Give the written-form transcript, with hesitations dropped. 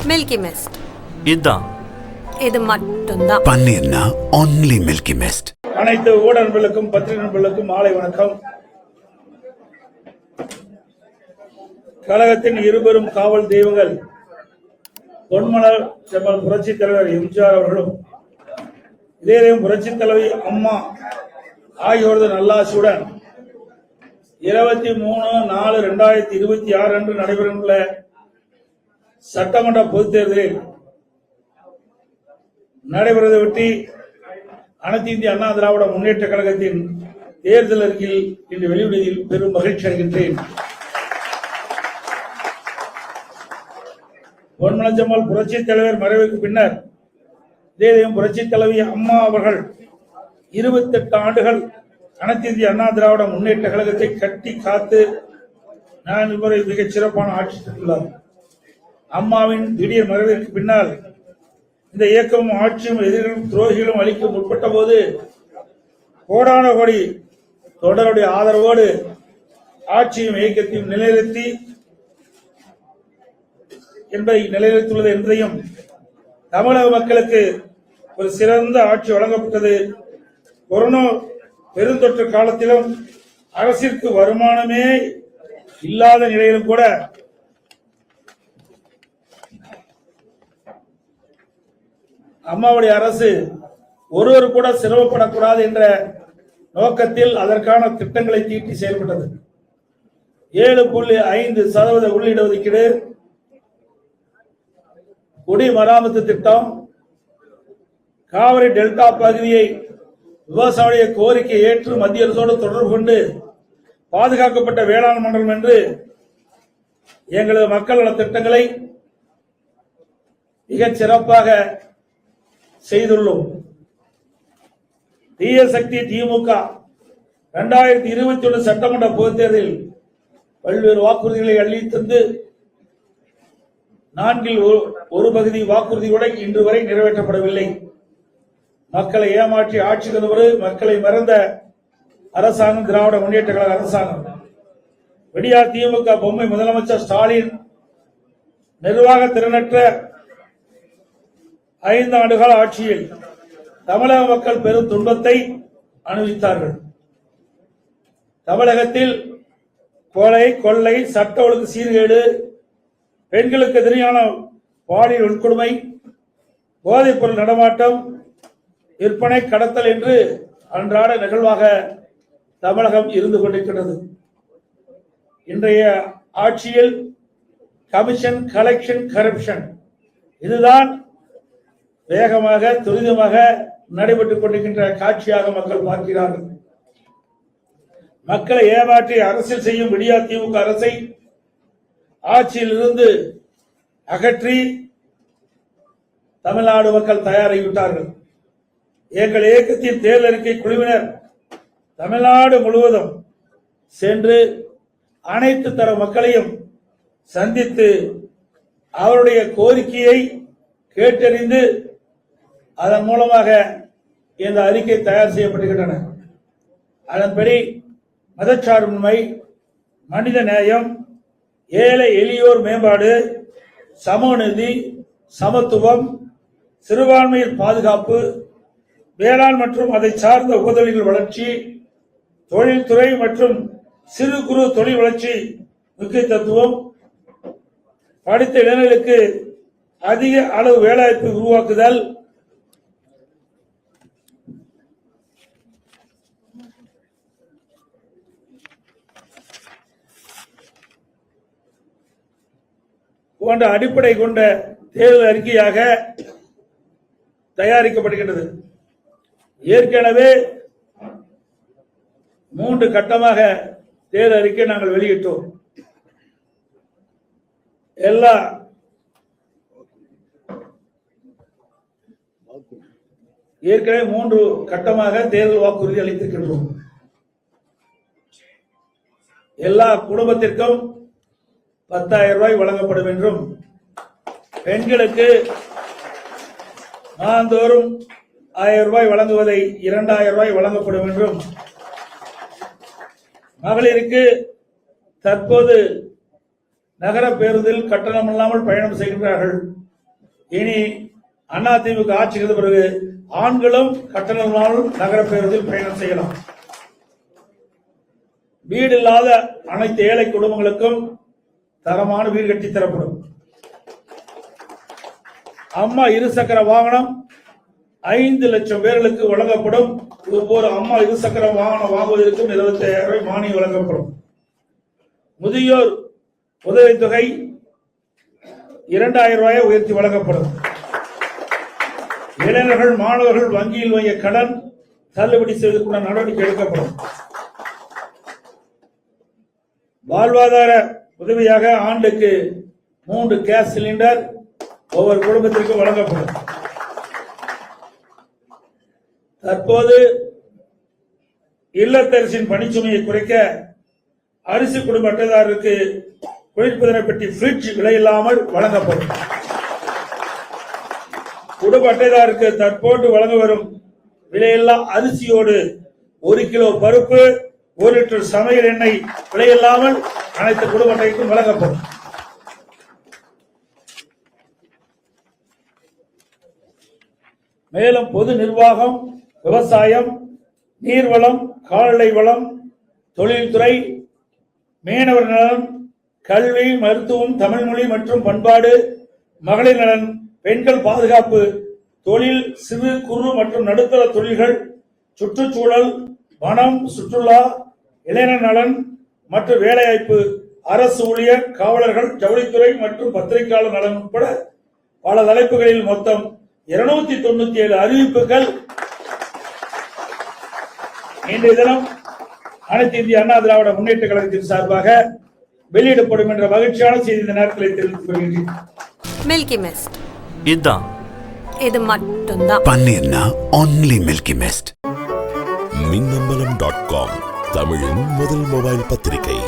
Milky mist. இதுதான், இது மட்டும்தான் பன்னீர்னா only மில்கி மிஸ்ட். அனைத்து ஊடக நண்பர்களுக்கும் பத்திரிகை நண்பர்களுக்கும் மாலை வணக்கம். கழகத்தின் இருபெரும் காவல் தெய்வங்கள் பொன்மலர் செம்மல் புரட்சித் தலைவர் எம்ஜிஆர் அவர்களும் இதயம் புரட்சித் தலைவி அம்மா ஆகியோரது நல்லாசியுடன் 23/4/2026 அன்று நடைபெறவுள்ள சட்டமன்ற பொதுத் தேர்தலில் நடைபெறுவதை ஒட்டி அனைத்து இந்திய அண்ணா திராவிட முன்னேற்ற கழகத்தின் தேர்தல் அறிக்கையில் இன்று வெளியிடுவதில் பெரும் மகிழ்ச்சி அடைகின்றேன். பொன்மலச்சம்மல் புரட்சித் தலைவர் மறைவுக்கு பின்னர் இதயம் புரட்சித் தலைவி அம்மா அவர்கள் 28 ஆண்டுகள் அனைத்து இந்திய அண்ணா திராவிட முன்னேற்ற கழகத்தை கட்டி காத்து முறை மிகச் சிறப்பான ஆட்சி பெற்றுள்ளார். அம்மாவின் திடீர் மறைவிற்கு பின்னால் இந்த இயக்கமும் ஆட்சியும் எதிர்களும் துரோகிகளும் அளிக்க முற்பட்ட போது கோடான கோடி தொடருடைய ஆதரவோடு ஆட்சியும் இயக்கத்தையும் நிலைநிறுத்தி என்பதை நிலைநிறுத்தியுள்ளது என்பதையும் தமிழக மக்களுக்கு ஒரு சிறந்த ஆட்சி வழங்கப்பட்டது. கொரோனா பெருந்தொற்று காலத்திலும் அரசிற்கு வருமானமே இல்லாத நிலையிலும் கூட அம்மாவுடைய அரசு ஒருவர் கூட சிரமப்படக்கூடாது என்ற நோக்கத்தில் அதற்கான திட்டங்களை தீட்டி செயல்பட்டது. 7.5% உள்ளீடு ஒதுக்கீடு, குடிமராமத்து திட்டம், காவிரி டெல்டா பகுதியை விவசாய கோரிக்கை ஏற்று மத்திய அரசோடு தொடர்பு கொண்டு பாதுகாக்கப்பட்ட வேளாண் மண்டலம் என்று எங்களது மக்கள் நல திட்டங்களை மிகச் சிறப்பாக செய்துள்ளோம். தீய சக்தி திமுக 2021 சட்டமன்ற பொதுத் தேர்தலில் பல்வேறு வாக்குறுதிகளை அள்ளி தந்து 4/1 வாக்குறுதியோடு இன்று வரை நிறைவேற்றப்படவில்லை. மக்களை ஏமாற்றி ஆட்சி தந்தவரு மக்களை மறந்த அரசாங்கம் திராவிட முன்னேற்ற கழக அரசாங்கம். விடியா திமுக பொம்மை முதலமைச்சர் ஸ்டாலின் நிர்வாக திறனற்ற 5 ஆண்டுகால ஆட்சியில் தமிழக மக்கள் பெரும் துன்பத்தை அனுபவித்தார்கள். தமிழகத்தில் கொலை, கொள்ளை, சட்ட ஒழுங்கு சீர்கேடு, பெண்களுக்கு எதிரான பாலியல் வன்கொடுமை, போதைப் பொருள் நடமாட்டம், விற்பனை, கடத்தல் என்று அன்றாட நிகழ்வாக தமிழகம் இருந்து கொண்டிருக்கிறது. இன்றைய ஆட்சியில் கமிஷன், கலெக்ஷன், கரப்ஷன் இதுதான் வேகமாக துரிதமாக நடைபெற்றுக் கொண்டிருக்கின்ற காட்சியாக மக்கள் பார்க்கிறார்கள். மக்களை ஏமாற்றி அரசியல் செய்யும் விடியா திமுக அரசை ஆட்சியில் இருந்து அகற்றி தமிழ்நாடு மக்கள் தயாராகிவிட்டார்கள். எங்கள் இயக்கத்தின் தேர்தல் அறிக்கை குழுவினர் தமிழ்நாடு முழுவதும் சென்று அனைத்து தர மக்களையும் சந்தித்து அவருடைய கோரிக்கையை கேட்டறிந்து அதன் மூலமாக இந்த அறிக்கை தயார் செய்யப்பட்டுகின்றன. அதன்படி மதச்சார்பின்மை, மனித நேயம், ஏழை எளியோர் மேம்பாடு, சமநீதி, சமத்துவம், சிறுபான்மையின் பாதுகாப்பு, வேளாண் மற்றும் அதை சார்ந்த உபதொழில்கள் வளர்ச்சி, தொழில்துறை மற்றும் சிறு குறு தொழில் வளர்ச்சி முக்கியத்துவம், படித்த இளைஞர்களுக்கு அதிக அளவு வேலைவாய்ப்பு உருவாக்குதல், போன்ற அடிப்படை கொண்ட தேர்தல் அறிக்கையாக தயாரிக்கப்படுகின்றது. ஏற்கனவே 3 கட்டமாக தேர்தல் அறிக்கை நாங்கள் வெளியிட்டோம். ஏற்கனவே 3 கட்டமாக தேர்தல் வாக்குறுதி அளித்திருக்கின்றோம். எல்லா குடும்பத்திற்கும் 10,000 ரூபாய் வழங்கப்படும் என்றும், பெண்களுக்கு மாதந்தோறும் 1000 ரூபாய் வழங்குவதை 2000 ரூபாய் வழங்கப்படும் என்றும், மகளிருக்கு தற்போது நகர பேருந்தில் கட்டணம் இல்லாமல் பயணம் செய்கின்றார்கள். இனி அதிமுக ஆட்சிக்கு வந்த பிறகு ஆண்களும் கட்டணமாலும் நகர பேருந்தில் பயணம் செய்யலாம். வீடு இல்லாத அனைத்து ஏழை குடும்பங்களுக்கும் தரமான வீடு கட்டி தரப்படும். அம்மா இருசக்கர வாகனம் 5 லட்சம் பேர்களுக்கு வழங்கப்படும். ஒவ்வொரு அம்மா இருசக்கர வாகனம் வாங்குவதற்கும் 25,000 ரூபாய் மானியம் வழங்கப்படும். முதியோர் உதவித்தொகை 2,000 ரூபாயை உயர்த்தி வழங்கப்படும். இளைஞர்கள் மாணவர்கள் வங்கியில் வாங்கிய கடன் தள்ளுபடி செய்வதற்கான நடவடிக்கை எடுக்கப்படும். வாழ்வாதார உதவியாக ஆண்டுக்கு 3 கேஸ் சிலிண்டர் ஒவ்வொரு குடும்பத்திற்கும் வழங்கப்படும். தற்போது இல்லத்தரசின் பணிச்சுமையை குறைக்க அரிசி குடும்ப அட்டைதாரருக்கு குளிர்பதன பெட்டி ஃபிரிட்ஜ் விலையில்லாமல் வழங்கப்படும். குடும்ப அட்டைதாருக்கு தற்போது வழங்க வரும் விலையில்லா அரிசியோடு 1 கிலோ பருப்பு 1 லிட்டர் சமையல் எண்ணெய் விலையில்லாமல் அனைத்து குடும்ப அட்டைக்கும் வழங்கப்படும். மேலும் பொது நிர்வாகம், விவசாயம், நீர்வளம், கால்நடை வளம், தொழில்துறை, மீனவர் நலன், கல்வி, மருத்துவம், தமிழ்மொழி மற்றும் பண்பாடு, மகளிர் நலன், பெண்கள் பாதுகாப்பு, தொழில், சிறு குறு மற்றும் நடுத்தர தொழில்கள், சுற்றுச்சூழல், வனம், சுற்றுலா, இளைஞர் நலன் மற்றும் வேலைவாய்ப்பு, அரசு ஊழியர், காவலர்கள், ஜவுளித்துறை மற்றும் பத்திரிகையாளர் நலன் உட்பட பல தலைப்புகளில் மொத்தம் 297 அறிவிப்புகள் இன்றைய தினம் அனைத்து இந்திய அண்ணா திராவிட முன்னேற்ற கழகத்தின் சார்பாக வெளியிடப்படும் என்ற மகிழ்ச்சியான செய்தி இந்த நேரத்தில் தெரிவித்துக் கொள்கிறேன். மில்கி மிஸ்ட் இதுதான். இது மட்டும்தான். பன்னீர்னா only Milky Mist. மின்னம்பலம்.com தமிழின் முதல் மொபைல் பத்திரிகை.